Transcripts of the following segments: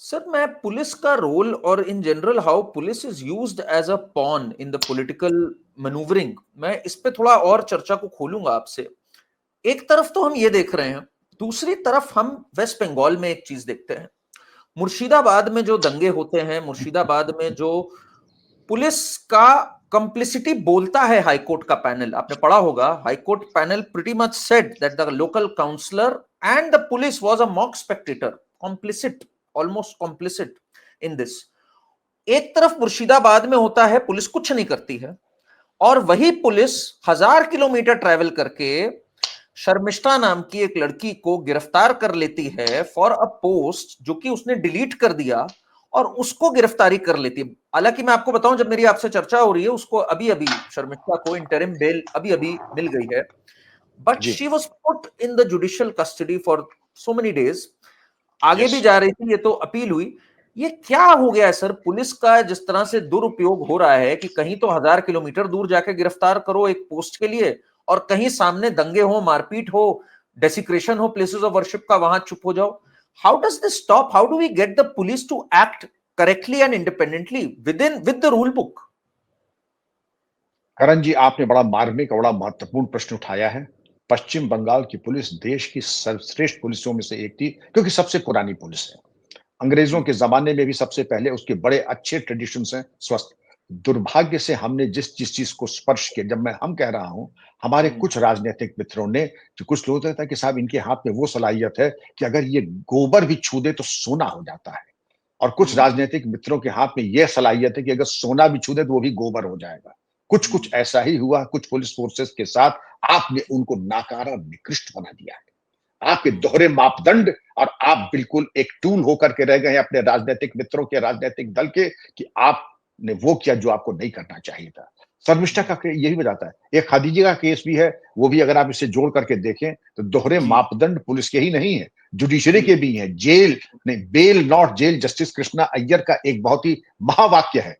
Sir, मैं police का role और in general how police is used as a pawn in the political manoeuvring, मैं इस पे थोड़ा और चर्चा को खोलूंगा आपसे। एक तरफ तो हम ये देख रहे हैं, दूसरी तरफ हम वेस्ट बंगाल में एक चीज देखते हैं। मुर्शिदाबाद में जो दंगे होते हैं, मुर्शिदाबाद में जो पुलिस का कंप्लिसिटी बोलता है, हाईकोर्ट का पैनल, आपने पढ़ा होगा, high court panel pretty much said that the local councillor and the police was a mock spectator, complicit, almost complicit in this. एक तरफ मुर्शिदाबाद में होता है, पुलिस कुछ नहीं करती है, और वही पुलिस 1000 किलोमीटर ट्रैवल करके शर्मिष्ठा नाम की एक लड़की को गिरफ्तार कर लेती है फॉर अ पोस्ट जो कि उसने डिलीट कर दिया, और उसको गिरफ्तारी कर लेती है। हालांकि मैं आपको बताऊं, जब मेरी आपसे चर्चा हो रही है, उसको अभी अभी शर्मिष्ठा को इंटरिम बेल अभी अभी मिल गई है, बट जी। She was put in the judicial custody for so many days. आगे यस। भी जा रही थी, ये तो अपील हुई। ये क्या हो गया है सर, पुलिस का जिस तरह से दुरुपयोग हो रहा है कि कहीं तो 1000 किलोमीटर दूर जाके गिरफ्तार करो एक पोस्ट के लिए, और कहीं सामने दंगे हो, मारपीट हो, डेसिक्रेशन हो प्लेसेस ऑफ वर्शिप का, वहां चुप हो जाओ। How does this stop? How do we get the police to act correctly and independently with the rule book? Karan ji, आपने बड़ा मार्मिक और बड़ा महत्वपूर्ण प्रश्न उठाया है। पश्चिम बंगाल की पुलिस देश की सर्वश्रेष्ठ पुलिसों में से एक थी, क्योंकि सबसे पुरानी पुलिस है। अंग्रेजों जी। के जमाने में भी सबसे पहले उसके बड़े अच्छे ट्रेडिशंस हैं, स्वस्थ। दुर्भाग्य से हमने जिस जिस चीज को स्पर्श किया, जब मैं हम कह रहा हूं, हमारे हम्म। कुछ राजनीतिक मित्रों ने, जो कुछ लोग कहता है कि साहब इनके हाथ में वो सलाहियत है कि अगर ये गोबर भी छू दे तो सोना हो जाता है, और कुछ हम्म। राजनीतिक मित्रों के हाथ में यह सलाहियत है कि अगर सोना भी छू दे तो वो भी गोबर हो जाएगा। कुछ कुछ हम्म। ऐसा ही हुआ कुछ पुलिस फोर्सेस के साथ। आपने उनको नाकारा निकृष्ट बना दिया है, आपके हम्म। दोहरे मापदंड, और आप बिल्कुल एक टूल होकर के रह गए हैं अपने राजनीतिक मित्रों के, राजनीतिक दल के, कि आपने वो किया जो आपको नहीं करना चाहिए था। शर्मिष्ठा का यही बताता है। एक खदीजे का केस भी है, वो भी अगर आप इसे जोड़ करके देखें तो दोहरे जी। मापदंड पुलिस के ही नहीं है, जुडिशरी जी। के भी हैं। जेल नहीं, bail not jail, justice Krishna Iyer का एक बहुत ही महावाक्य है।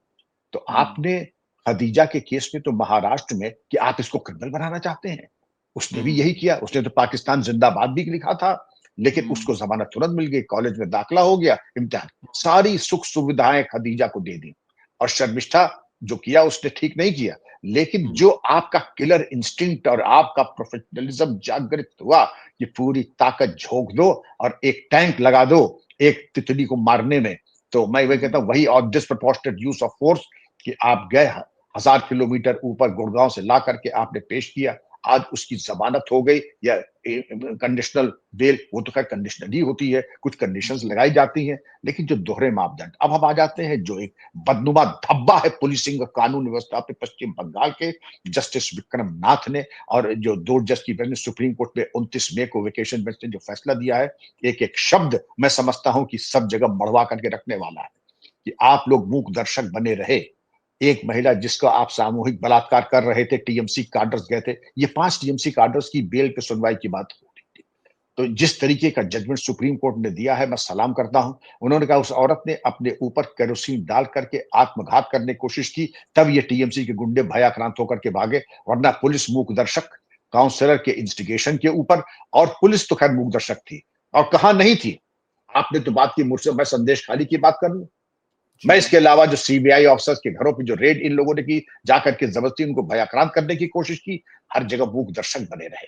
तो हम्म। आपने खदीजा के केस में तो महाराष्ट्र में कि आप इसको क्रिमिनल बनाना चाहते हैं, उसने भी हम्म। यही किया। उसने तो पाकिस्तान जिंदाबाद भी लिखा था, लेकिन हम्म। उसको जमानत तुरंत मिल गई, कॉलेज में दाखिला हो गया, इम्तिहान, सारी सुख सुविधाएं खदीजा को दे दी। और शर्मिष्ठा जो किया उसने ठीक नहीं किया, लेकिन हम्म। जो आपका किलर इंस्टिंक्ट और आपका प्रोफेशनलिज्म जागृत हुआ कि पूरी ताकत झोंक दो और एक टैंक लगा दो एक तितली को मारने में, तो मैं वही कहता हम्म। हूं, वही और डिसप्रपोर्शनेट यूज ऑफ फोर्स, कि आप गए 1000 किलोमीटर ऊपर गुड़गांव से ला करके आपने पेश किया, आज उसकी जमानत हो गई या कंडीशनल बेल, वो तो खैर कंडीशनल ही होती है, कुछ कंडीशंस लगाई जाती हैं, लेकिन जो दोहरे मापदंड। अब हम आ जाते हैं जो एक बदनुमा धब्बा है पुलिसिंग और कानून व्यवस्था पे पश्चिम बंगाल के, जस्टिस विक्रम नाथ ने, और जो दो जज की बेंच ने सुप्रीम कोर्ट में 29 मई को वेकेशन बेंच ने जो फैसला दिया है, एक एक शब्द मैं समझता हूं कि सब जगह मड़वा करके रखने वाला है, कि आप लोग मूक दर्शक बने रहे। एक महिला जिसका आप सामूहिक बलात्कार कर रहे थे, टीएमसी कार्डर्स गए थे, ये 5 टीएमसी कार्डर्स की बेल पे सुनवाई की बात हो रही थी। तो जिस तरीके का जजमेंट सुप्रीम कोर्ट ने दिया है, मैं सलाम करता हूं। उन्होंने कहा उस औरत ने अपने ऊपर केरोसिन डाल करके आत्मघात करने की कोशिश की, तब ये टीएमसी के गुंडे भयाक्रांत होकर के भागे, वरना पुलिस मूक दर्शक, काउंसलर के इंस्टिगेशन के ऊपर, और पुलिस तो खैर मूक दर्शक थी, और कहां नहीं थी। आपने तो बात की मुझसे, मैं संदेश खाली की बात कर लूं। जी। मैं इसके अलावा जो सीबीआई ऑफिसर्स के घरों पे जो रेड इन लोगों ने की, जाकर के जबरदस्ती उनको भयाक्रांत करने की कोशिश की, हर जगह मूक दर्शक बने रहे।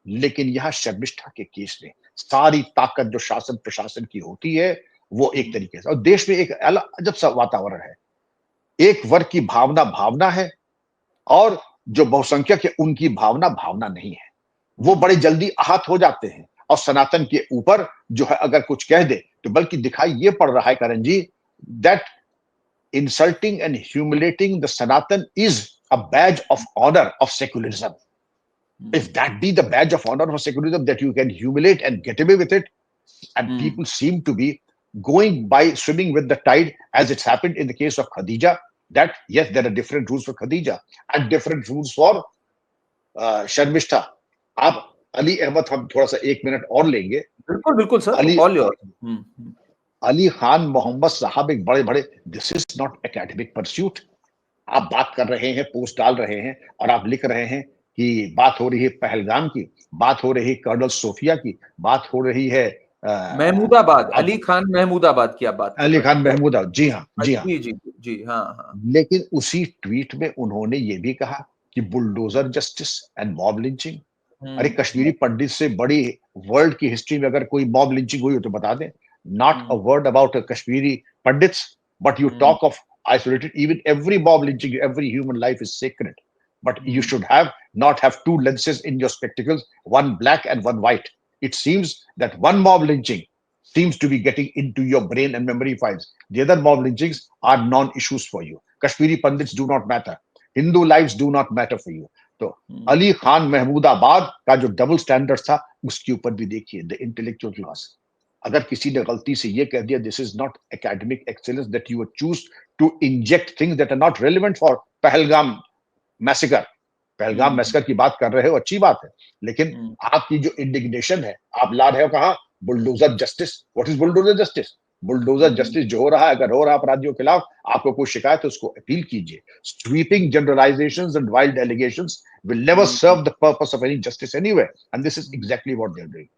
लेकिन यहां शर्मिष्ठा के केस में सारी ताकत जो शासन प्रशासन की होती है, वो एक तरीके से, और देश में एक अलग अजब सा वातावरण है। एक वर्ग की भावना भावना है, और जो बहुसंख्यक है उनकी भावना भावना नहीं है। वो बड़े जल्दी आहत हो जाते हैं, और सनातन के ऊपर जो है अगर कुछ कह दे, तो बल्कि दिखाई ये पड़ रहा है करण जी, that insulting and humiliating the Sanatan is a badge of honor of secularism. If that be the badge of honor of secularism, that you can humiliate and get away with it, and people seem to be going by swimming with the tide, as it's happened in the case of Khadija, that yes, there are different rules for Khadija and different rules for Sharmishta. आप अली अहमद, हम थोड़ा सा 1 minute और लेंगे। बिल्कुल बिल्कुल sir, Ali all your. Ali Khan Mohammad साहब एक बड़े बड़े, this is not academic pursuit. आप बात कर रहे हैं, पोस्ट डाल रहे हैं, और आप लिख रहे हैं कि बात हो रही है पहलगाम की, बात हो रही है कर्नल सोफिया की, बात हो रही है महमूदाबाद, अब अली खान महमूदाबाद की आप बात कर अली रहे खान हैं? महमूद, जी हाँ, जी हाँ। जी जी जी, हाँ हाँ। लेकिन उसी ट्वीट में उन्होंने ये भी कहा कि bulldozer justice and mob lynching. अरे कश्मीरी पंडित से बड़ी वर्ल्ड की हिस्ट्री में अगर कोई मॉब लिंचिंग हुई हो तो बता दें। Not a word about Kashmiri pandits, but you talk of isolated. Even every mob lynching, every human life is sacred, but you should not have two lenses in your spectacles, one black and one white. It seems that one mob lynching seems to be getting into your brain and memory files. The other mob lynchings are non-issues for you. Kashmiri Pandits do not matter. Hindu lives do not matter for you. तो अली खान महमूदाबाद का जो double standard था उसके ऊपर भी देखिए the intellectual class. अगर किसी ने गलती से ये कह दिया this is not academic excellence that you choose to inject things that are not relevant for Pahalgam massacre. Pahalgam massacre की बात कर रहे हो, अच्छी बात है, लेकिन आपकी जो इंडिग्नेशन है आप ला रहे हो कहा bulldozer justice. What is bulldozer justice? Bulldozer justice जो हो रहा है, अगर हो रहा है अपराधियों के खिलाफ, आपको कोई शिकायत है उसको अपील कीजिए। Sweeping generalisations and wild allegations will never serve the purpose of any justice anywhere, and this is exactly what they're doing.